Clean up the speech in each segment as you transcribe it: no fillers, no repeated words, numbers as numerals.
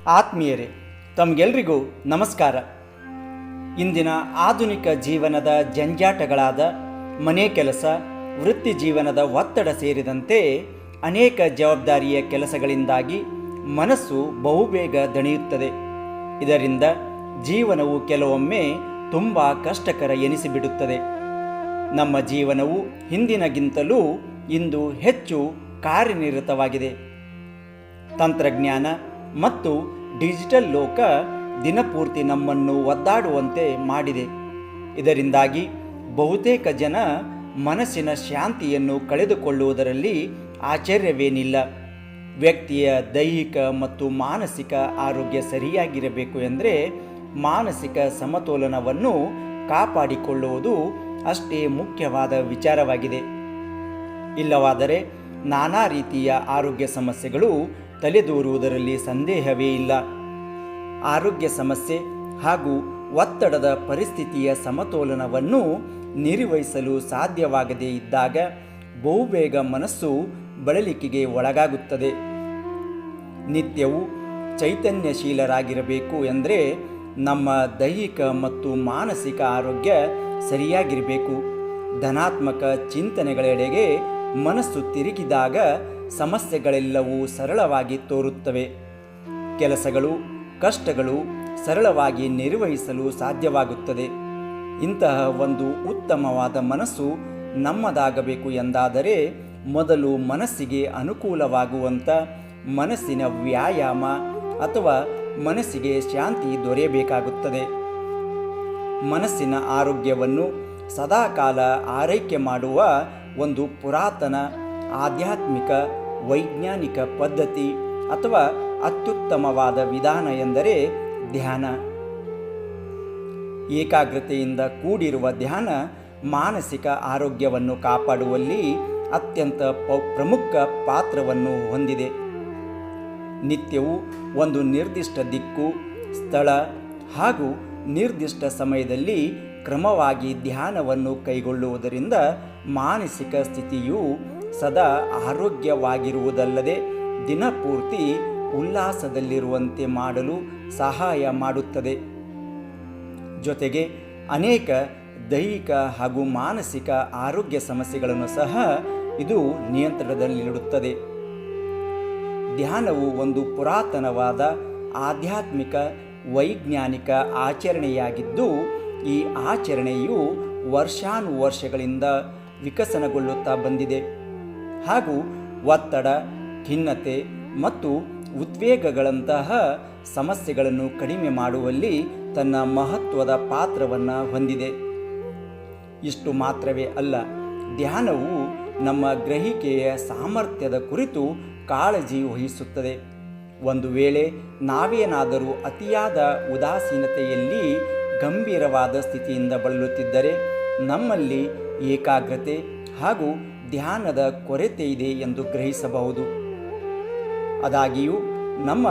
ಆತ್ಮೀಯರೇ, ತಮಗೆಲ್ರಿಗೂ ನಮಸ್ಕಾರ. ಇಂದಿನ ಆಧುನಿಕ ಜೀವನದ ಜಂಜಾಟಗಳಾದ ಮನೆ ಕೆಲಸ, ವೃತ್ತಿ ಜೀವನದ ಒತ್ತಡ ಸೇರಿದಂತೆ ಅನೇಕ ಜವಾಬ್ದಾರಿಯ ಕೆಲಸಗಳಿಂದಾಗಿ ಮನಸ್ಸು ಬಹುಬೇಗ ದಣಿಯುತ್ತದೆ. ಇದರಿಂದ ಜೀವನವು ಕೆಲವೊಮ್ಮೆ ತುಂಬ ಕಷ್ಟಕರ ಎನಿಸಿಬಿಡುತ್ತದೆ. ನಮ್ಮ ಜೀವನವು ಹಿಂದಿನಗಿಂತಲೂ ಇಂದು ಹೆಚ್ಚು ಕಾರ್ಯನಿರತವಾಗಿದೆ. ತಂತ್ರಜ್ಞಾನ ಮತ್ತು ಡಿಜಿಟಲ್ ಲೋಕ ದಿನಪೂರ್ತಿ ನಮ್ಮನ್ನು ಒದ್ದಾಡುವಂತೆ ಮಾಡಿದೆ. ಇದರಿಂದಾಗಿ ಬಹುತೇಕ ಜನ ಮನಸ್ಸಿನ ಶಾಂತಿಯನ್ನು ಕಳೆದುಕೊಳ್ಳುವುದರಲ್ಲಿ ಆಶ್ಚರ್ಯವೇನಿಲ್ಲ. ವ್ಯಕ್ತಿಯ ದೈಹಿಕ ಮತ್ತು ಮಾನಸಿಕ ಆರೋಗ್ಯ ಸರಿಯಾಗಿರಬೇಕು ಎಂದರೆ ಮಾನಸಿಕ ಸಮತೋಲನವನ್ನು ಕಾಪಾಡಿಕೊಳ್ಳುವುದು ಅಷ್ಟೇ ಮುಖ್ಯವಾದ ವಿಚಾರವಾಗಿದೆ. ಇಲ್ಲವಾದರೆ ನಾನಾ ರೀತಿಯ ಆರೋಗ್ಯ ಸಮಸ್ಯೆಗಳು ತಲೆದೂರುವುದರಲ್ಲಿ ಸಂದೇಹವೇ ಇಲ್ಲ. ಆರೋಗ್ಯ ಸಮಸ್ಯೆ ಹಾಗೂ ಒತ್ತಡದ ಪರಿಸ್ಥಿತಿಯ ಸಮತೋಲನವನ್ನು ನಿರ್ವಹಿಸಲು ಸಾಧ್ಯವಾಗದೇ ಇದ್ದಾಗ ಬಹುಬೇಗ ಮನಸ್ಸು ಬಳಲಿಕೆಗೆ ಒಳಗಾಗುತ್ತದೆ. ನಿತ್ಯವೂ ಚೈತನ್ಯಶೀಲರಾಗಿರಬೇಕು ಎಂದರೆ ನಮ್ಮ ದೈಹಿಕ ಮತ್ತು ಮಾನಸಿಕ ಆರೋಗ್ಯ ಸರಿಯಾಗಿರಬೇಕು. ಧನಾತ್ಮಕ ಚಿಂತನೆಗಳೆಡೆಗೆ ಮನಸ್ಸು ತಿರುಗಿದಾಗ ಸಮಸ್ಯೆಗಳೆಲ್ಲವೂ ಸರಳವಾಗಿ ತೋರುತ್ತವೆ. ಕೆಲಸಗಳು, ಕಷ್ಟಗಳು ಸರಳವಾಗಿ ನಿರ್ವಹಿಸಲು ಸಾಧ್ಯವಾಗುತ್ತದೆ. ಇಂತಹ ಒಂದು ಉತ್ತಮವಾದ ಮನಸ್ಸು ನಮ್ಮದಾಗಬೇಕು ಎಂದಾದರೆ ಮೊದಲು ಮನಸ್ಸಿಗೆ ಅನುಕೂಲವಾಗುವಂಥ ಮನಸ್ಸಿನ ವ್ಯಾಯಾಮ ಅಥವಾ ಮನಸ್ಸಿಗೆ ಶಾಂತಿ ದೊರೆಯಬೇಕಾಗುತ್ತದೆ. ಮನಸ್ಸಿನ ಆರೋಗ್ಯವನ್ನು ಸದಾಕಾಲ ಆರೈಕೆ ಮಾಡುವ ಒಂದು ಪುರಾತನ ಆಧ್ಯಾತ್ಮಿಕ ವೈಜ್ಞಾನಿಕ ಪದ್ಧತಿ ಅಥವಾ ಅತ್ಯುತ್ತಮವಾದ ವಿಧಾನ ಎಂದರೆ ಧ್ಯಾನ. ಏಕಾಗ್ರತೆಯಿಂದ ಕೂಡಿರುವ ಧ್ಯಾನ ಮಾನಸಿಕ ಆರೋಗ್ಯವನ್ನು ಕಾಪಾಡುವಲ್ಲಿ ಅತ್ಯಂತ ಪ್ರಮುಖ ಪಾತ್ರವನ್ನು ಹೊಂದಿದೆ. ನಿತ್ಯವೂ ಒಂದು ನಿರ್ದಿಷ್ಟ ದಿಕ್ಕು, ಸ್ಥಳ ಹಾಗೂ ನಿರ್ದಿಷ್ಟ ಸಮಯದಲ್ಲಿ ಕ್ರಮವಾಗಿ ಧ್ಯಾನವನ್ನು ಕೈಗೊಳ್ಳುವುದರಿಂದ ಮಾನಸಿಕ ಸ್ಥಿತಿಯು ಸದಾ ಆರೋಗ್ಯವಾಗಿರುವುದಲ್ಲದೆ ದಿನಪೂರ್ತಿ ಉಲ್ಲಾಸದಲ್ಲಿರುವಂತೆ ಮಾಡಲು ಸಹಾಯ ಮಾಡುತ್ತದೆ. ಜೊತೆಗೆ ಅನೇಕ ದೈಹಿಕ ಹಾಗೂ ಮಾನಸಿಕ ಆರೋಗ್ಯ ಸಮಸ್ಯೆಗಳನ್ನು ಸಹ ಇದು ನಿಯಂತ್ರಣದಲ್ಲಿಡುತ್ತದೆ. ಧ್ಯಾನವು ಒಂದು ಪುರಾತನವಾದ ಆಧ್ಯಾತ್ಮಿಕ ವೈಜ್ಞಾನಿಕ ಆಚರಣೆಯಾಗಿದ್ದು ಈ ಆಚರಣೆಯು ವರ್ಷಾನುವರ್ಷಗಳಿಂದ ವಿಕಸನಗೊಳ್ಳುತ್ತಾ ಬಂದಿದೆ ಹಾಗೂ ಒತ್ತಡ, ಖಿನ್ನತೆ ಮತ್ತು ಉದ್ವೇಗಗಳಂತಹ ಸಮಸ್ಯೆಗಳನ್ನು ಕಡಿಮೆ ಮಾಡುವಲ್ಲಿ ತನ್ನ ಮಹತ್ವದ ಪಾತ್ರವನ್ನು ಹೊಂದಿದೆ. ಇಷ್ಟು ಮಾತ್ರವೇ ಅಲ್ಲ, ಧ್ಯಾನವು ನಮ್ಮ ಗ್ರಹಿಕೆಯ ಸಾಮರ್ಥ್ಯದ ಕುರಿತು ಕಾಳಜಿ ವಹಿಸುತ್ತದೆ. ಒಂದು ವೇಳೆ ನಾವೇನಾದರೂ ಅತಿಯಾದ ಉದಾಸೀನತೆಯಲ್ಲಿ ಗಂಭೀರವಾದ ಸ್ಥಿತಿಯಿಂದ ಬಳಲುತ್ತಿದ್ದರೆ ನಮ್ಮಲ್ಲಿ ಏಕಾಗ್ರತೆ ಹಾಗೂ ಧ್ಯಾನದ ಕೊರತೆ ಇದೆ ಎಂದು ಗ್ರಹಿಸಬಹುದು. ಆದಾಗ್ಯೂ ನಮ್ಮ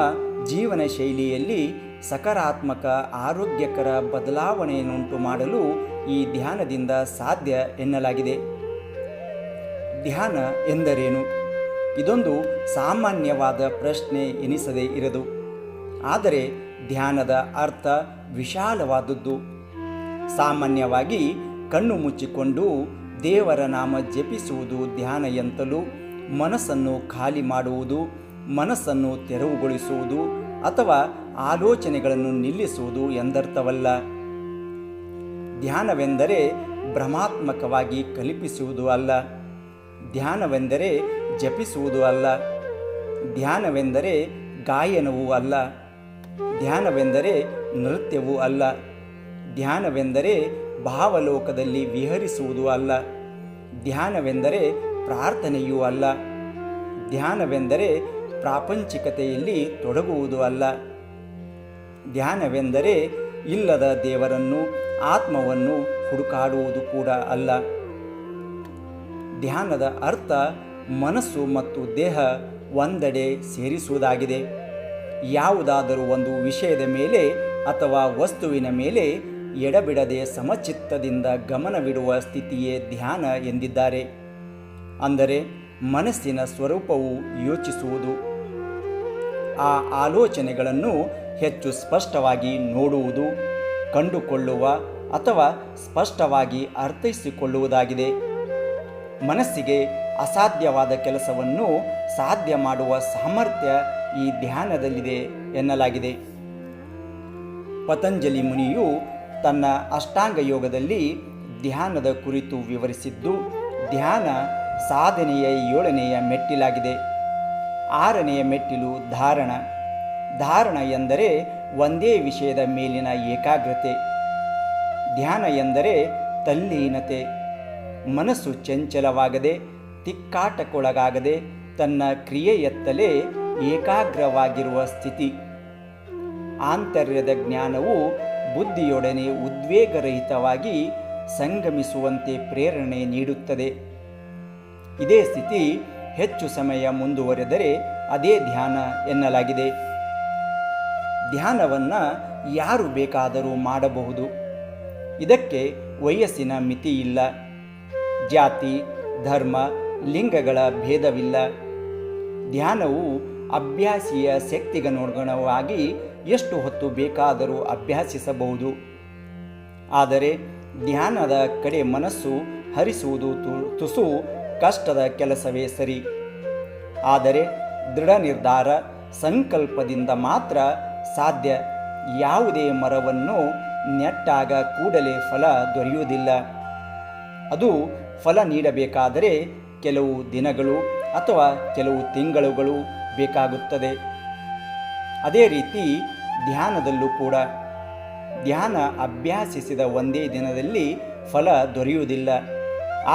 ಜೀವನ ಶೈಲಿಯಲ್ಲಿ ಸಕಾರಾತ್ಮಕ ಆರೋಗ್ಯಕರ ಬದಲಾವಣೆಯನ್ನುಂಟು ಮಾಡಲು ಈ ಧ್ಯಾನದಿಂದ ಸಾಧ್ಯ ಎನ್ನಲಾಗಿದೆ. ಧ್ಯಾನ ಎಂದರೇನು? ಇದೊಂದು ಸಾಮಾನ್ಯವಾದ ಪ್ರಶ್ನೆ ಎನಿಸದೇ ಇರದು. ಆದರೆ ಧ್ಯಾನದ ಅರ್ಥ ವಿಶಾಲವಾದದ್ದು. ಸಾಮಾನ್ಯವಾಗಿ ಕಣ್ಣು ಮುಚ್ಚಿಕೊಂಡು ದೇವರ ನಾಮ ಜಪಿಸುವುದು ಧ್ಯಾನ ಎಂತಲೂ, ಮನಸ್ಸನ್ನು ಖಾಲಿ ಮಾಡುವುದು, ಮನಸ್ಸನ್ನು ತೆರವುಗೊಳಿಸುವುದು ಅಥವಾ ಆಲೋಚನೆಗಳನ್ನು ನಿಲ್ಲಿಸುವುದು ಎಂದರ್ಥವಲ್ಲ. ಧ್ಯಾನವೆಂದರೆ ಭ್ರಮಾತ್ಮಕವಾಗಿ ಕಲ್ಪಿಸುವುದು ಅಲ್ಲ. ಧ್ಯಾನವೆಂದರೆ ಜಪಿಸುವುದು ಅಲ್ಲ. ಧ್ಯಾನವೆಂದರೆ ಗಾಯನವೂ ಅಲ್ಲ. ಧ್ಯಾನವೆಂದರೆ ನೃತ್ಯವೂ ಅಲ್ಲ. ಧ್ಯಾನವೆಂದರೆ ಭಾವಲೋಕದಲ್ಲಿ ವಿಹರಿಸುವುದು ಅಲ್ಲ. ಧ್ಯಾನವೆಂದರೆ ಪ್ರಾರ್ಥನೆಯೂ ಅಲ್ಲ. ಧ್ಯಾನವೆಂದರೆ ಪ್ರಾಪಂಚಿಕತೆಯಲ್ಲಿ ತೊಡಗುವುದು ಅಲ್ಲ. ಧ್ಯಾನವೆಂದರೆ ಇಲ್ಲದ ದೇವರನ್ನು, ಆತ್ಮವನ್ನು ಹುಡುಕಾಡುವುದು ಕೂಡ ಅಲ್ಲ. ಧ್ಯಾನದ ಅರ್ಥ ಮನಸ್ಸು ಮತ್ತು ದೇಹ ಒಂದೆಡೆ ಸೇರಿಸುವುದಾಗಿದೆ. ಯಾವುದಾದರೂ ಒಂದು ವಿಷಯದ ಮೇಲೆ ಅಥವಾ ವಸ್ತುವಿನ ಮೇಲೆ ಎಡಬಿಡದೆ ಸಮಚಿತ್ತದಿಂದ ಗಮನವಿಡುವ ಸ್ಥಿತಿಯೇ ಧ್ಯಾನ ಎಂದಿದ್ದಾರೆ. ಅಂದರೆ ಮನಸ್ಸಿನ ಸ್ವರೂಪವು ಯೋಚಿಸುವುದು. ಆ ಆಲೋಚನೆಗಳನ್ನು ಹೆಚ್ಚು ಸ್ಪಷ್ಟವಾಗಿ ನೋಡುವುದು, ಕಂಡುಕೊಳ್ಳುವ ಅಥವಾ ಸ್ಪಷ್ಟವಾಗಿ ಅರ್ಥೈಸಿಕೊಳ್ಳುವುದಾಗಿದೆ. ಮನಸ್ಸಿಗೆ ಅಸಾಧ್ಯವಾದ ಕೆಲಸವನ್ನು ಸಾಧ್ಯ ಮಾಡುವ ಸಾಮರ್ಥ್ಯ ಈ ಧ್ಯಾನದಲ್ಲಿದೆ ಎನ್ನಲಾಗಿದೆ. ಪತಂಜಲಿ ಮುನಿಯು ತನ್ನ ಅಷ್ಟಾಂಗ ಯೋಗದಲ್ಲಿ ಧ್ಯಾನದ ಕುರಿತು ವಿವರಿಸಿದ್ದು, ಧ್ಯಾನ ಸಾಧನೆಯ 7ನೆಯ ಮೆಟ್ಟಿಲಾಗಿದೆ. 6ನೆಯ ಮೆಟ್ಟಿಲು ಧಾರಣ. ಧಾರಣ ಎಂದರೆ ಒಂದೇ ವಿಷಯದ ಮೇಲಿನ ಏಕಾಗ್ರತೆ. ಧ್ಯಾನ ಎಂದರೆ ತಲ್ಲೀನತೆ. ಮನಸ್ಸು ಚಂಚಲವಾಗದೆ, ತಿಕ್ಕಾಟಕ್ಕೊಳಗಾಗದೆ ತನ್ನ ಕ್ರಿಯೆಯತ್ತಲೇ ಏಕಾಗ್ರವಾಗಿರುವ ಸ್ಥಿತಿ. ಆಂತರ್ಯದ ಜ್ಞಾನವು ಬುದ್ಧಿಯೊಡನೆ ಉದ್ವೇಗರಹಿತವಾಗಿ ಸಂಗಮಿಸುವಂತೆ ಪ್ರೇರಣೆ ನೀಡುತ್ತದೆ. ಇದೇ ಸ್ಥಿತಿ ಹೆಚ್ಚು ಸಮಯ ಮುಂದುವರೆದರೆ ಅದೇ ಧ್ಯಾನ ಎನ್ನಲಾಗಿದೆ. ಧ್ಯಾನವನ್ನು ಯಾರು ಬೇಕಾದರೂ ಮಾಡಬಹುದು. ಇದಕ್ಕೆ ವಯಸ್ಸಿನ ಮಿತಿ ಇಲ್ಲ. ಜಾತಿ, ಧರ್ಮ, ಲಿಂಗಗಳ ಭೇದವಿಲ್ಲ. ಧ್ಯಾನವು ಅಭ್ಯಾಸಿಯ ಶಕ್ತಿಗನುಗುಣವಾಗಿ ಎಷ್ಟು ಹೊತ್ತು ಬೇಕಾದರೂ ಅಭ್ಯಾಸಿಸಬಹುದು. ಆದರೆ ಧ್ಯಾನದ ಕಡೆ ಮನಸ್ಸು ಹರಿಸುವುದು ತುಸು ಕಷ್ಟದ ಕೆಲಸವೇ ಸರಿ. ಆದರೆ ದೃಢ ನಿರ್ಧಾರ, ಸಂಕಲ್ಪದಿಂದ ಮಾತ್ರ ಸಾಧ್ಯ. ಯಾವುದೇ ಮರವನ್ನು ನೆಟ್ಟಾಗ ಕೂಡಲೇ ಫಲ ದೊರೆಯುವುದಿಲ್ಲ. ಅದು ಫಲ ನೀಡಬೇಕಾದರೆ ಕೆಲವು ದಿನಗಳು ಅಥವಾ ಕೆಲವು ತಿಂಗಳುಗಳು ಬೇಕಾಗುತ್ತದೆ. ಅದೇ ರೀತಿ ಧ್ಯಾನದಲ್ಲೂ ಕೂಡ ಧ್ಯಾನ ಅಭ್ಯಾಸಿಸಿದ ಒಂದೇ ದಿನದಲ್ಲಿ ಫಲ ದೊರೆಯುವುದಿಲ್ಲ.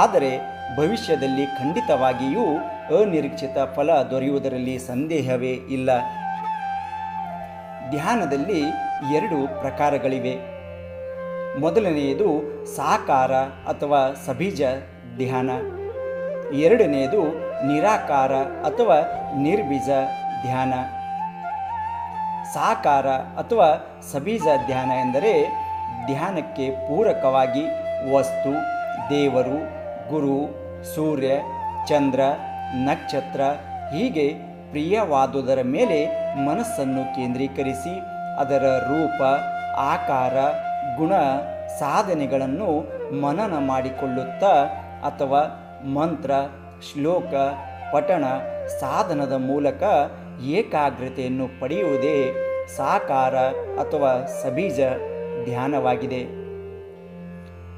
ಆದರೆ ಭವಿಷ್ಯದಲ್ಲಿ ಖಂಡಿತವಾಗಿಯೂ ಅನಿರೀಕ್ಷಿತ ಫಲ ದೊರೆಯುವುದರಲ್ಲಿ ಸಂದೇಹವೇ ಇಲ್ಲ. ಧ್ಯಾನದಲ್ಲಿ 2 ಪ್ರಕಾರಗಳಿವೆ. ಮೊದಲನೆಯದು ಸಾಕಾರ ಅಥವಾ ಸಬೀಜ ಧ್ಯಾನ. 2ನೆಯದು ನಿರಾಕಾರ ಅಥವಾ ನಿರ್ಬೀಜ ಧ್ಯಾನ. ಸಾಕಾರ ಅಥವಾ ಸಬೀಜ ಧ್ಯಾನ ಎಂದರೆ ಧ್ಯಾನಕ್ಕೆ ಪೂರಕವಾಗಿ ವಸ್ತು, ದೇವರು, ಗುರು, ಸೂರ್ಯ, ಚಂದ್ರ, ನಕ್ಷತ್ರ ಹೀಗೆ ಪ್ರಿಯವಾದುದರ ಮೇಲೆ ಮನಸ್ಸನ್ನು ಕೇಂದ್ರೀಕರಿಸಿ ಅದರ ರೂಪ, ಆಕಾರ, ಗುಣ, ಸಾಧನೆಗಳನ್ನು ಮನನ ಮಾಡಿಕೊಳ್ಳುತ್ತಾ ಅಥವಾ ಮಂತ್ರ, ಶ್ಲೋಕ, ಪಠಣ ಸಾಧನದ ಮೂಲಕ ಏಕಾಗ್ರತೆಯನ್ನು ಪಡೆಯುವುದೇ ಸಾಕಾರ ಅಥವಾ ಸಬೀಜ ಧ್ಯಾನವಾಗಿದೆ.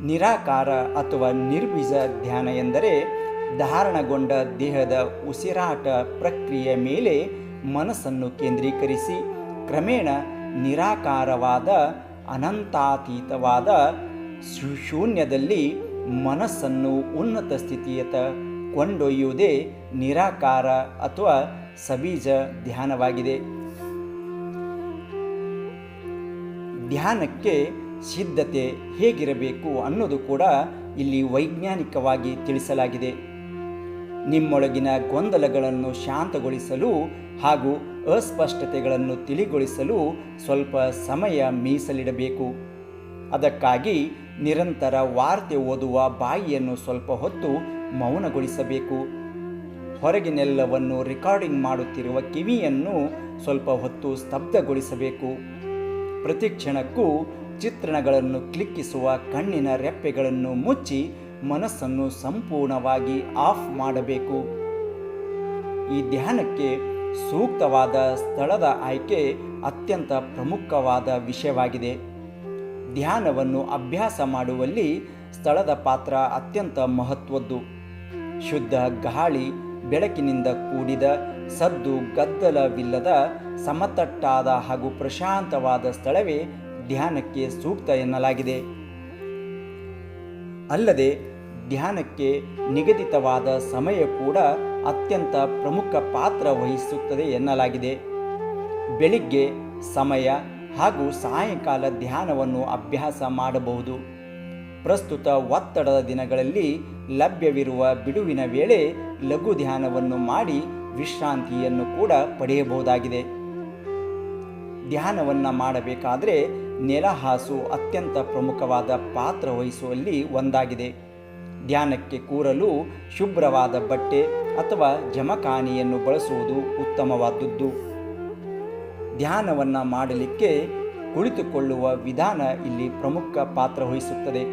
ನಿರಾಕಾರ ಅಥವಾ ನಿರ್ಬೀಜ ಧ್ಯಾನ ಎಂದರೆ ಧಾರಣಗೊಂಡ ದೇಹದ ಉಸಿರಾಟ ಪ್ರಕ್ರಿಯೆಯ ಮೇಲೆ ಮನಸ್ಸನ್ನು ಕೇಂದ್ರೀಕರಿಸಿ ಕ್ರಮೇಣ ನಿರಾಕಾರವಾದ ಅನಂತಾತೀತವಾದ ಶೂನ್ಯದಲ್ಲಿ ಮನಸ್ಸನ್ನು ಉನ್ನತ ಸ್ಥಿತಿಯತ್ತ ಕೊಂಡೊಯ್ಯುವುದೇ ನಿರಾಕಾರ ಅಥವಾ ಸಬೀಜ ಧ್ಯಾನವಾಗಿದೆ. ಧ್ಯಾನಕ್ಕೆ ಸಿದ್ಧತೆ ಹೇಗಿರಬೇಕು ಅನ್ನೋದು ಕೂಡ ಇಲ್ಲಿ ವೈಜ್ಞಾನಿಕವಾಗಿ ತಿಳಿಸಲಾಗಿದೆ. ನಿಮ್ಮೊಳಗಿನ ಗೊಂದಲಗಳನ್ನು ಶಾಂತಗೊಳಿಸಲು ಹಾಗೂ ಅಸ್ಪಷ್ಟತೆಗಳನ್ನು ತಿಳಿಗೊಳಿಸಲು ಸ್ವಲ್ಪ ಸಮಯ ಮೀಸಲಿಡಬೇಕು. ಅದಕ್ಕಾಗಿ ನಿರಂತರ ವಾರ್ತೆ ಓದುವ ಬಾಯಿಯನ್ನು ಸ್ವಲ್ಪ ಹೊತ್ತು ಮೌನಗೊಳಿಸಬೇಕು. ಹೊರಗಿನೆಲ್ಲವನ್ನು ರೆಕಾರ್ಡಿಂಗ್ ಮಾಡುತ್ತಿರುವ ಕಿವಿಯನ್ನು ಸ್ವಲ್ಪ ಹೊತ್ತು ಸ್ತಬ್ಧಗೊಳಿಸಬೇಕು. ಪ್ರತಿಕ್ಷಣಕ್ಕೂ ಚಿತ್ರಣಗಳನ್ನು ಕ್ಲಿಕ್ಕಿಸುವ ಕಣ್ಣಿನ ರೆಪ್ಪೆಗಳನ್ನು ಮುಚ್ಚಿ ಮನಸ್ಸನ್ನು ಸಂಪೂರ್ಣವಾಗಿ ಆಫ್ ಮಾಡಬೇಕು. ಈ ಧ್ಯಾನಕ್ಕೆ ಸೂಕ್ತವಾದ ಸ್ಥಳದ ಆಯ್ಕೆ ಅತ್ಯಂತ ಪ್ರಮುಖವಾದ ವಿಷಯವಾಗಿದೆ. ಧ್ಯಾನವನ್ನು ಅಭ್ಯಾಸ ಮಾಡುವಲ್ಲಿ ಸ್ಥಳದ ಪಾತ್ರ ಅತ್ಯಂತ ಮಹತ್ವದ್ದು. ಶುದ್ಧ ಗಾಳಿ, ಬೆಳಕಿನಿಂದ ಕೂಡಿದ, ಸದ್ದು ಗದ್ದಲವಿಲ್ಲದ, ಸಮತಟ್ಟಾದ ಹಾಗೂ ಪ್ರಶಾಂತವಾದ ಸ್ಥಳವೇ ಧ್ಯಾನಕ್ಕೆ ಸೂಕ್ತ ಎನ್ನಲಾಗಿದೆ. ಅಲ್ಲದೆ ಧ್ಯಾನಕ್ಕೆ ನಿಗದಿತವಾದ ಸಮಯ ಕೂಡ ಅತ್ಯಂತ ಪ್ರಮುಖ ಪಾತ್ರ ವಹಿಸುತ್ತದೆ ಎನ್ನಲಾಗಿದೆ. ಬೆಳಿಗ್ಗೆ ಸಮಯ ಹಾಗೂ ಸಾಯಂಕಾಲ ಧ್ಯಾನವನ್ನು ಅಭ್ಯಾಸ ಮಾಡಬಹುದು. ಪ್ರಸ್ತುತ ಒತ್ತಡದ ದಿನಗಳಲ್ಲಿ ಲಭ್ಯವಿರುವ ಬಿಡುವಿನ ವೇಳೆ ಲಘು ಧ್ಯಾನವನ್ನು ಮಾಡಿ ವಿಶ್ರಾಂತಿಯನ್ನು ಕೂಡ ಪಡೆಯಬಹುದಾಗಿದೆ. ಧ್ಯಾನವನ್ನು ಮಾಡಬೇಕಾದರೆ ನೆಲಹಾಸು ಅತ್ಯಂತ ಪ್ರಮುಖವಾದ ಪಾತ್ರ ವಹಿಸುವಲ್ಲಿ ಒಂದಾಗಿದೆ. ಧ್ಯಾನಕ್ಕೆ ಕೂರಲು ಶುಭ್ರವಾದ ಬಟ್ಟೆ ಅಥವಾ ಜಮಖಾನೆಯನ್ನು ಬಳಸುವುದು ಉತ್ತಮವಾದದ್ದು. ಧ್ಯಾನವನ್ನು ಮಾಡಲಿಕ್ಕೆ ಕುಳಿತುಕೊಳ್ಳುವ ವಿಧಾನ ಇಲ್ಲಿ ಪ್ರಮುಖ ಪಾತ್ರ ವಹಿಸುತ್ತದೆ.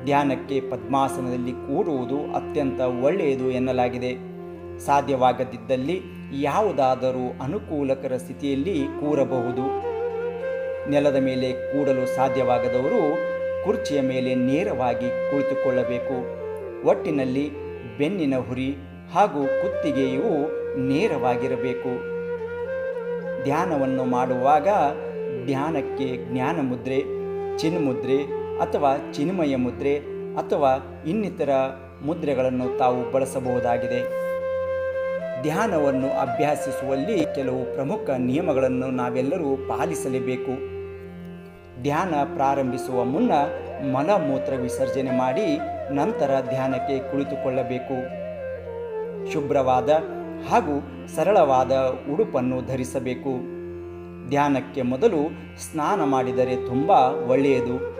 ಧ್ಯಾನಕ್ಕೆ ಪದ್ಮಾಸನದಲ್ಲಿ ಕೂರುವುದು ಅತ್ಯಂತ ಒಳ್ಳೆಯದು ಎನ್ನಲಾಗಿದೆ. ಸಾಧ್ಯವಾಗದಿದ್ದಲ್ಲಿ ಯಾವುದಾದರೂ ಅನುಕೂಲಕರ ಸ್ಥಿತಿಯಲ್ಲಿ ಕೂರಬಹುದು. ನೆಲದ ಮೇಲೆ ಕೂಡಲು ಸಾಧ್ಯವಾಗದವರು ಕುರ್ಚಿಯ ಮೇಲೆ ನೇರವಾಗಿ ಕುಳಿತುಕೊಳ್ಳಬೇಕು. ಒಟ್ಟಿನಲ್ಲಿ ಬೆನ್ನಿನ ಹುರಿ ಹಾಗೂ ಕುತ್ತಿಗೆಯು ನೇರವಾಗಿರಬೇಕು. ಧ್ಯಾನವನ್ನು ಮಾಡುವಾಗ ಧ್ಯಾನಕ್ಕೆ ಜ್ಞಾನ ಮುದ್ರೆ, ಚಿನ್ಮುದ್ರೆ ಅಥವಾ ಚಿನ್ಮಯ ಮುದ್ರೆ ಅಥವಾ ಇನ್ನಿತರ ಮುದ್ರೆಗಳನ್ನು ತಾವು ಬಳಸಬಹುದಾಗಿದೆ. ಧ್ಯಾನವನ್ನು ಅಭ್ಯಾಸಿಸುವಲ್ಲಿ ಕೆಲವು ಪ್ರಮುಖ ನಿಯಮಗಳನ್ನು ನಾವೆಲ್ಲರೂ ಪಾಲಿಸಲೇಬೇಕು. ಧ್ಯಾನ ಪ್ರಾರಂಭಿಸುವ ಮುನ್ನ ಮಲಮೂತ್ರ ವಿಸರ್ಜನೆ ಮಾಡಿ ನಂತರ ಧ್ಯಾನಕ್ಕೆ ಕುಳಿತುಕೊಳ್ಳಬೇಕು. ಶುಭ್ರವಾದ ಹಾಗೂ ಸರಳವಾದ ಉಡುಪನ್ನು ಧರಿಸಬೇಕು. ಧ್ಯಾನಕ್ಕೆ ಮೊದಲು ಸ್ನಾನ ಮಾಡಿದರೆ ತುಂಬ ಒಳ್ಳೆಯದು.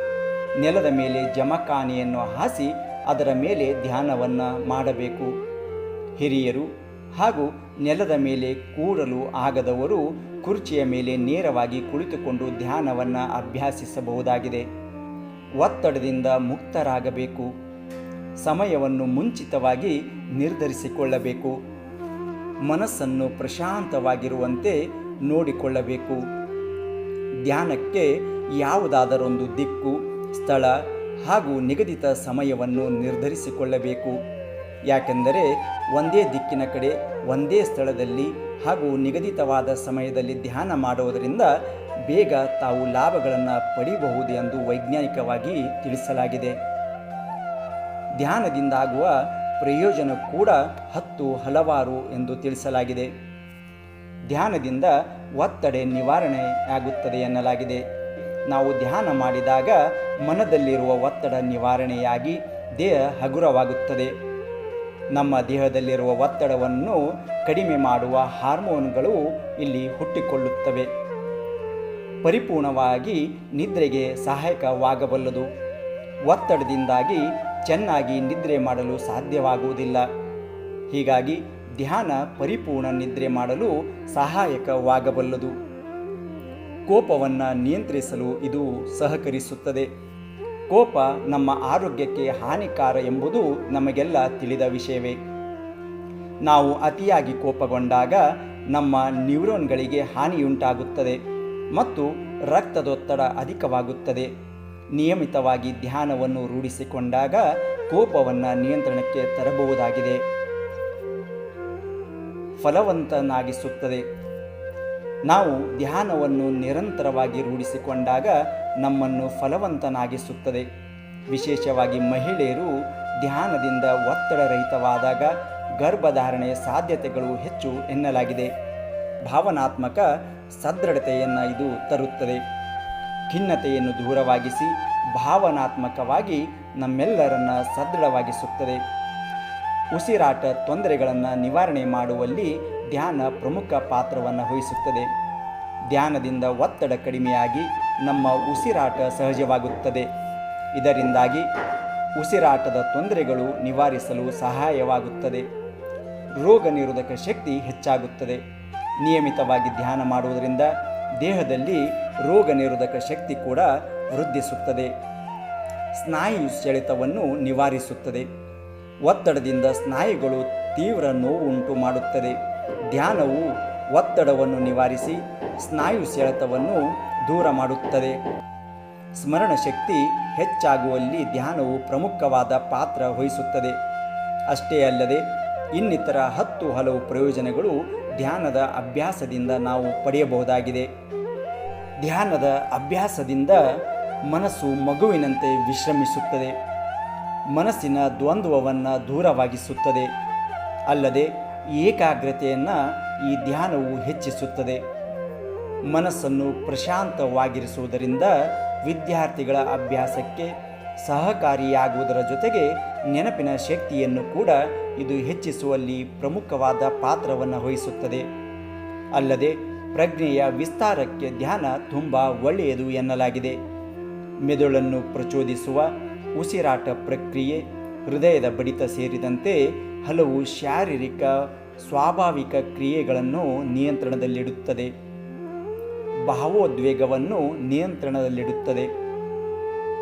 ನೆಲದ ಮೇಲೆ ಜಮಖಾನೆಯನ್ನು ಹಾಸಿ ಅದರ ಮೇಲೆ ಧ್ಯಾನವನ್ನು ಮಾಡಬೇಕು. ಹಿರಿಯರು ಹಾಗೂ ನೆಲದ ಮೇಲೆ ಕೂರಲು ಆಗದವರು ಕುರ್ಚಿಯ ಮೇಲೆ ನೇರವಾಗಿ ಕುಳಿತುಕೊಂಡು ಧ್ಯಾನವನ್ನು ಅಭ್ಯಾಸಿಸಬಹುದಾಗಿದೆ. ಒತ್ತಡದಿಂದ ಮುಕ್ತರಾಗಬೇಕು. ಸಮಯವನ್ನು ಮುಂಚಿತವಾಗಿ ನಿರ್ಧರಿಸಿಕೊಳ್ಳಬೇಕು. ಮನಸ್ಸನ್ನು ಪ್ರಶಾಂತವಾಗಿರುವಂತೆ ನೋಡಿಕೊಳ್ಳಬೇಕು. ಧ್ಯಾನಕ್ಕೆ ಯಾವುದಾದರೊಂದು ದಿಕ್ಕು, ಸ್ಥಳ ಹಾಗೂ ನಿಗದಿತ ಸಮಯವನ್ನು ನಿರ್ಧರಿಸಿಕೊಳ್ಳಬೇಕು. ಯಾಕೆಂದರೆ ಒಂದೇ ದಿಕ್ಕಿನ ಕಡೆ ಒಂದೇ ಸ್ಥಳದಲ್ಲಿ ಹಾಗೂ ನಿಗದಿತವಾದ ಸಮಯದಲ್ಲಿ ಧ್ಯಾನ ಮಾಡುವುದರಿಂದ ಬೇಗ ತಾವು ಲಾಭಗಳನ್ನು ಪಡೆಯಬಹುದು ಎಂದು ವೈಜ್ಞಾನಿಕವಾಗಿ ತಿಳಿಸಲಾಗಿದೆ. ಧ್ಯಾನದಿಂದಾಗುವ ಪ್ರಯೋಜನ ಕೂಡ ಹಲವಾರು ಎಂದು ತಿಳಿಸಲಾಗಿದೆ. ಧ್ಯಾನದಿಂದ ಒತ್ತಡ ನಿವಾರಣೆಯಾಗುತ್ತದೆ ಎನ್ನಲಾಗಿದೆ. ನಾವು ಧ್ಯಾನ ಮಾಡಿದಾಗ ಮನದಲ್ಲಿರುವ ಒತ್ತಡ ನಿವಾರಣೆಯಾಗಿ ದೇಹ ಹಗುರವಾಗುತ್ತದೆ. ನಮ್ಮ ದೇಹದಲ್ಲಿರುವ ಒತ್ತಡವನ್ನು ಕಡಿಮೆ ಮಾಡುವ ಹಾರ್ಮೋನ್ಗಳು ಇಲ್ಲಿ ಹುಟ್ಟಿಕೊಳ್ಳುತ್ತವೆ. ಪರಿಪೂರ್ಣವಾಗಿ ನಿದ್ರೆಗೆ ಸಹಾಯಕವಾಗಬಲ್ಲದು. ಒತ್ತಡದಿಂದಾಗಿ ಚೆನ್ನಾಗಿ ನಿದ್ರೆ ಮಾಡಲು ಸಾಧ್ಯವಾಗುವುದಿಲ್ಲ. ಹೀಗಾಗಿ ಧ್ಯಾನ ಪರಿಪೂರ್ಣ ನಿದ್ರೆ ಮಾಡಲು ಸಹಾಯಕವಾಗಬಲ್ಲದು. ಕೋಪವನ್ನು ನಿಯಂತ್ರಿಸಲು ಇದು ಸಹಕರಿಸುತ್ತದೆ. ಕೋಪ ನಮ್ಮ ಆರೋಗ್ಯಕ್ಕೆ ಹಾನಿಕಾರ ಎಂಬುದು ನಮಗೆಲ್ಲ ತಿಳಿದ ವಿಷಯವೇ. ನಾವು ಅತಿಯಾಗಿ ಕೋಪಗೊಂಡಾಗ ನಮ್ಮ ನ್ಯೂರಾನ್ಗಳಿಗೆ ಹಾನಿಯುಂಟಾಗುತ್ತದೆ ಮತ್ತು ರಕ್ತದೊತ್ತಡ ಅಧಿಕವಾಗುತ್ತದೆ. ನಿಯಮಿತವಾಗಿ ಧ್ಯಾನವನ್ನು ರೂಢಿಸಿಕೊಂಡಾಗ ಕೋಪವನ್ನು ನಿಯಂತ್ರಣಕ್ಕೆ ತರಬಹುದಾಗಿದೆ. ಫಲವಂತನಾಗಿಸುತ್ತದೆ. ನಾವು ಧ್ಯಾನವನ್ನು ನಿರಂತರವಾಗಿ ರೂಢಿಸಿಕೊಂಡಾಗ ನಮ್ಮನ್ನು ಫಲವಂತನಾಗಿಸುತ್ತದೆ. ವಿಶೇಷವಾಗಿ ಮಹಿಳೆಯರು ಧ್ಯಾನದಿಂದ ಒತ್ತಡರಹಿತವಾದಾಗ ಗರ್ಭಧಾರಣೆಯ ಸಾಧ್ಯತೆಗಳು ಹೆಚ್ಚು ಎನ್ನಲಾಗಿದೆ. ಭಾವನಾತ್ಮಕ ಸದೃಢತೆಯನ್ನು ಇದು ತರುತ್ತದೆ. ಖಿನ್ನತೆಯನ್ನು ದೂರವಾಗಿಸಿ ಭಾವನಾತ್ಮಕವಾಗಿ ನಮ್ಮೆಲ್ಲರನ್ನ ಸದೃಢವಾಗಿಸುತ್ತದೆ. ಉಸಿರಾಟ ತೊಂದರೆಗಳನ್ನು ನಿವಾರಣೆ ಮಾಡುವಲ್ಲಿ ಧ್ಯಾನ ಪ್ರಮುಖ ಪಾತ್ರವನ್ನು ವಹಿಸುತ್ತದೆ. ಧ್ಯಾನದಿಂದ ಒತ್ತಡ ಕಡಿಮೆಯಾಗಿ ನಮ್ಮ ಉಸಿರಾಟ ಸಹಜವಾಗುತ್ತದೆ. ಇದರಿಂದಾಗಿ ಉಸಿರಾಟದ ತೊಂದರೆಗಳು ನಿವಾರಿಸಲು ಸಹಾಯವಾಗುತ್ತದೆ. ರೋಗ ನಿರೋಧಕ ಶಕ್ತಿ ಹೆಚ್ಚಾಗುತ್ತದೆ. ನಿಯಮಿತವಾಗಿ ಧ್ಯಾನ ಮಾಡುವುದರಿಂದ ದೇಹದಲ್ಲಿ ರೋಗ ನಿರೋಧಕ ಶಕ್ತಿ ಕೂಡ ವೃದ್ಧಿಸುತ್ತದೆ. ಸ್ನಾಯು ಸೆಳೆತವನ್ನು ನಿವಾರಿಸುತ್ತದೆ. ಒತ್ತಡದಿಂದ ಸ್ನಾಯುಗಳು ತೀವ್ರ ನೋವು ಉಂಟು ಮಾಡುತ್ತದೆ. ಧ್ಯಾನವು ಒತ್ತಡವನ್ನು ನಿವಾರಿಸಿ ಸ್ನಾಯು ಸೆಳೆತವನ್ನು ದೂರ ಮಾಡುತ್ತದೆ. ಸ್ಮರಣ ಶಕ್ತಿ ಹೆಚ್ಚಾಗುವಲ್ಲಿ ಧ್ಯಾನವು ಪ್ರಮುಖವಾದ ಪಾತ್ರ ವಹಿಸುತ್ತದೆ. ಅಷ್ಟೇ ಅಲ್ಲದೆ ಇನ್ನಿತರ ಹಲವು ಪ್ರಯೋಜನಗಳು ಧ್ಯಾನದ ಅಭ್ಯಾಸದಿಂದ ನಾವು ಪಡೆಯಬಹುದಾಗಿದೆ. ಧ್ಯಾನದ ಅಭ್ಯಾಸದಿಂದ ಮನಸ್ಸು ಮಗುವಿನಂತೆ ವಿಶ್ರಮಿಸುತ್ತದೆ. ಮನಸ್ಸಿನ ದ್ವಂದ್ವವನ್ನು ದೂರವಾಗಿಸುತ್ತದೆ. ಅಲ್ಲದೆ ಏಕಾಗ್ರತೆಯನ್ನು ಈ ಧ್ಯಾನವು ಹೆಚ್ಚಿಸುತ್ತದೆ. ಮನಸ್ಸನ್ನು ಪ್ರಶಾಂತವಾಗಿರಿಸುವುದರಿಂದ ವಿದ್ಯಾರ್ಥಿಗಳ ಅಭ್ಯಾಸಕ್ಕೆ ಸಹಕಾರಿಯಾಗುವುದರ ಜೊತೆಗೆ ನೆನಪಿನ ಶಕ್ತಿಯನ್ನು ಕೂಡ ಇದು ಹೆಚ್ಚಿಸುವಲ್ಲಿ ಪ್ರಮುಖವಾದ ಪಾತ್ರವನ್ನು ವಹಿಸುತ್ತದೆ. ಅಲ್ಲದೆ ಪ್ರಜ್ಞೆಯ ವಿಸ್ತಾರಕ್ಕೆ ಧ್ಯಾನ ತುಂಬ ಒಳ್ಳೆಯದು ಎನ್ನಲಾಗಿದೆ. ಮೆದುಳನ್ನು ಪ್ರಚೋದಿಸುವ ಉಸಿರಾಟ ಪ್ರಕ್ರಿಯೆ, ಹೃದಯದ ಬಡಿತ ಸೇರಿದಂತೆ ಹಲವು ಶಾರೀರಿಕ ಸ್ವಾಭಾವಿಕ ಕ್ರಿಯೆಗಳನ್ನು ನಿಯಂತ್ರಣದಲ್ಲಿಡುತ್ತದೆ. ಭಾವೋದ್ವೇಗವನ್ನು ನಿಯಂತ್ರಣದಲ್ಲಿಡುತ್ತದೆ.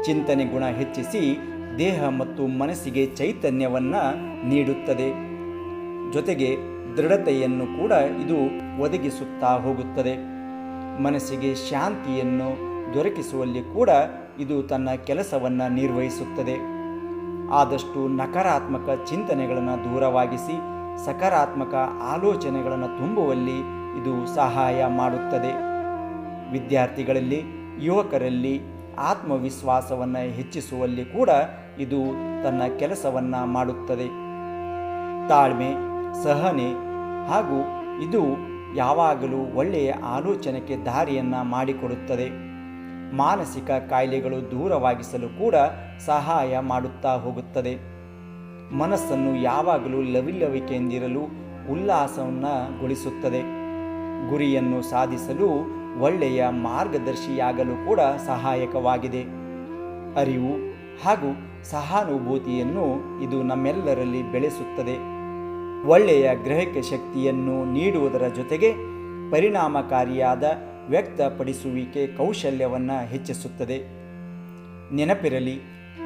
ಚಿಂತನೆ ಗುಣ ಹೆಚ್ಚಿಸಿ ದೇಹ ಮತ್ತು ಮನಸ್ಸಿಗೆ ಚೈತನ್ಯವನ್ನು ನೀಡುತ್ತದೆ. ಜೊತೆಗೆ ದೃಢತೆಯನ್ನು ಕೂಡ ಇದು ಒದಗಿಸುತ್ತಾ ಹೋಗುತ್ತದೆ. ಮನಸ್ಸಿಗೆ ಶಾಂತಿಯನ್ನು ದೊರಕಿಸುವಲ್ಲಿ ಕೂಡ ಇದು ತನ್ನ ಕೆಲಸವನ್ನು ನಿರ್ವಹಿಸುತ್ತದೆ. ಆದಷ್ಟು ನಕಾರಾತ್ಮಕ ಚಿಂತನೆಗಳನ್ನು ದೂರವಾಗಿಸಿ ಸಕಾರಾತ್ಮಕ ಆಲೋಚನೆಗಳನ್ನು ತುಂಬುವಲ್ಲಿ ಇದು ಸಹಾಯ ಮಾಡುತ್ತದೆ. ವಿದ್ಯಾರ್ಥಿಗಳಲ್ಲಿ, ಯುವಕರಲ್ಲಿ ಆತ್ಮವಿಶ್ವಾಸವನ್ನು ಹೆಚ್ಚಿಸುವಲ್ಲಿ ಕೂಡ ಇದು ತನ್ನ ಕೆಲಸವನ್ನು ಮಾಡುತ್ತದೆ. ತಾಳ್ಮೆ, ಸಹನೆ ಹಾಗೂ ಇದು ಯಾವಾಗಲೂ ಒಳ್ಳೆಯ ಆಲೋಚನೆಗೆ ದಾರಿಯನ್ನು ಮಾಡಿಕೊಡುತ್ತದೆ. ಮಾನಸಿಕ ಕಾಯಿಲೆಗಳು ದೂರವಾಗಿಸಲು ಕೂಡ ಸಹಾಯ ಮಾಡುತ್ತಾ ಹೋಗುತ್ತದೆ. ಮನಸ್ಸನ್ನು ಯಾವಾಗಲೂ ಲವಿಲವಿಕೆಯಿಂದಿರಲು ಉಲ್ಲಾಸವನ್ನುಗೊಳಿಸುತ್ತದೆ. ಗುರಿಯನ್ನು ಸಾಧಿಸಲು ಒಳ್ಳೆಯ ಮಾರ್ಗದರ್ಶಿಯಾಗಲು ಕೂಡ ಸಹಾಯಕವಾಗಿದೆ. ಅರಿವು ಹಾಗೂ ಸಹಾನುಭೂತಿಯನ್ನು ಇದು ನಮ್ಮೆಲ್ಲರಲ್ಲಿ ಬೆಳೆಸುತ್ತದೆ. ಒಳ್ಳೆಯ ಗ್ರಹಿಕೆ ಶಕ್ತಿಯನ್ನು ನೀಡುವುದರ ಜೊತೆಗೆ ಪರಿಣಾಮಕಾರಿಯಾದ ವ್ಯಕ್ತಪಡಿಸುವಿಕೆ ಕೌಶಲ್ಯವನ್ನು ಹೆಚ್ಚಿಸುತ್ತದೆ. ನೆನಪಿರಲಿ,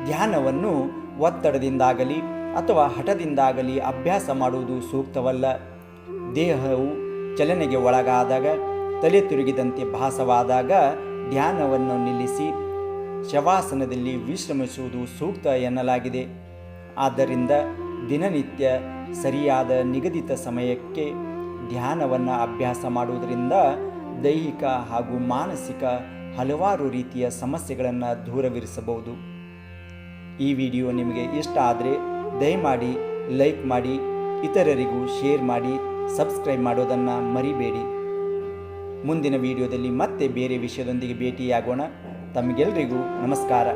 ಧ್ಯಾನವನ್ನು ಒತ್ತಡದಿಂದಾಗಲಿ ಅಥವಾ ಹಠದಿಂದಾಗಲಿ ಅಭ್ಯಾಸ ಮಾಡುವುದು ಸೂಕ್ತವಲ್ಲ. ದೇಹವು ಚಲನೆಗೆ ಒಳಗಾದಾಗ, ತಲೆ ತಿರುಗಿದಂತೆ ಭಾಸವಾದಾಗ ಧ್ಯಾನವನ್ನು ನಿಲ್ಲಿಸಿ ಶವಾಸನದಲ್ಲಿ ವಿಶ್ರಮಿಸುವುದು ಸೂಕ್ತ ಎನ್ನಲಾಗಿದೆ. ಆದ್ದರಿಂದ ದಿನನಿತ್ಯ ಸರಿಯಾದ ನಿಗದಿತ ಸಮಯಕ್ಕೆ ಧ್ಯಾನವನ್ನು ಅಭ್ಯಾಸ ಮಾಡುವುದರಿಂದ ದೈಹಿಕ ಹಾಗೂ ಮಾನಸಿಕ ಹಲವಾರು ರೀತಿಯ ಸಮಸ್ಯೆಗಳನ್ನು ದೂರವಿರಿಸಬಹುದು. ಈ ವಿಡಿಯೋ ನಿಮಗೆ ಇಷ್ಟ ಆದರೆ ದಯಮಾಡಿ ಲೈಕ್ ಮಾಡಿ, ಇತರರಿಗೂ ಶೇರ್ ಮಾಡಿ, ಸಬ್ಸ್ಕ್ರೈಬ್ ಮಾಡೋದನ್ನು ಮರಿಬೇಡಿ. ಮುಂದಿನ ವಿಡಿಯೋದಲ್ಲಿ ಮತ್ತೆ ಬೇರೆ ವಿಷಯದೊಂದಿಗೆ ಭೇಟಿಯಾಗೋಣ. ತಮಗೆಲ್ಲರಿಗೂ ನಮಸ್ಕಾರ.